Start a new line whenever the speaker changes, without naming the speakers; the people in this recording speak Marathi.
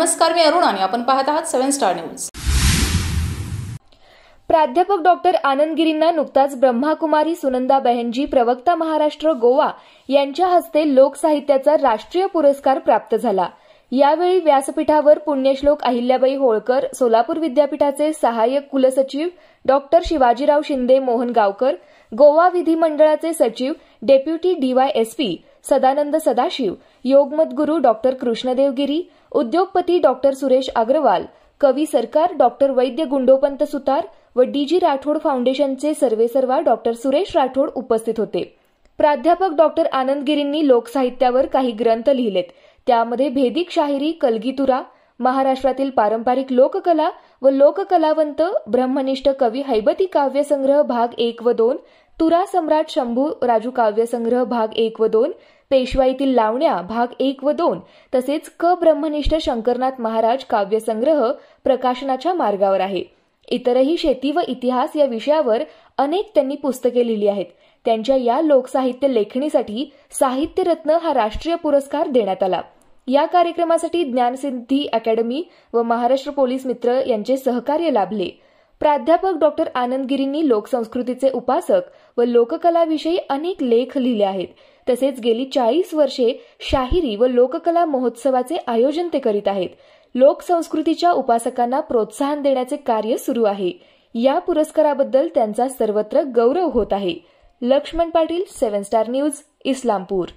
नमस्कार, मी अरुण आणि आपण पाहत आहात 7 स्टार न्यूज।
प्राध्यापक डॉक्टर आनंद गिरींना नुकताच ब्रह्माकुमारी सुनंदा बहनजी प्रवक्ता महाराष्ट्र गोवा यांच्या हस्ते लोकसाहित्याचा राष्ट्रीय पुरस्कार प्राप्त झाला। यावेळी व्यासपीठावर पुण्यश्लोक अहिल्याबाई होळकर, सोलापूर विद्यापीठाचे सहाय्यक कुलसचिव डॉक्टर शिवाजीराव शिंदे मोहनगावकर, गोवा विधिमंडळाचे सचिव डेप्युटी DYSP सदानंद सदाशिव, योगमतगुरू डॉक्टर कृष्णदेव गिरी, उद्योगपती डॉक्टर सुरेश अग्रवाल, कवी सरकार डॉक्टर वैद्य गुंडोपंत सुतार व DG राठोड फाउंडेशनचे सर्वेसर्वा डॉक्टर सुरेश राठोड उपस्थित होते। प्राध्यापक डॉक्टर आनंद गिरींनी लोकसाहित्यावर काही ग्रंथ लिहिलेत, त्यामध्ये भेदिक शाहिरी, कलगीतुरा, महाराष्ट्रातील पारंपरिक लोककला व लोककलावंत, ब्रह्मनिष्ठ कवी हैबती काव्यसंग्रह भाग 1 व 2, तुरा सम्राट शंभू राजू काव्यसंग्रह भाग 1 व 2, पेशवाईतील लावण्या भाग 1 व 2 तसेच ब्रह्मनिष्ठ शंकरनाथ महाराज काव्यसंग्रह प्रकाशनाच्या मार्गावर आहे। इतरही शेती व इतिहास या विषयावर अनेक त्यांनी पुस्तके लिहिली आहेत। त्यांच्या या लोकसाहित्य लेखणीसाठी साहित्यरत्न हा राष्ट्रीय पुरस्कार देण्यात आला। या कार्यक्रमासाठी ज्ञानसिद्धी अकॅडमी व महाराष्ट्र पोलीस मित्र यांचे सहकार्य लाभले। प्राध्यापक डॉक्टर आनंद गिरींनी लोकसंस्कृतीचे उपासक व लोककलाविषयी अनेक लेख लिहिले आहेत। तसेच गेली 40 वर्षे शाहिरी व लोककला महोत्सवाचे आयोजन ते करीत आहेत। लोकसंस्कृतीच्या उपासकांना प्रोत्साहन देण्याचे कार्य सुरू आहे। या पुरस्काराबद्दल त्यांचा सर्वत्र गौरव होत आहे। Laxman Patil, 7 star news, Islampur.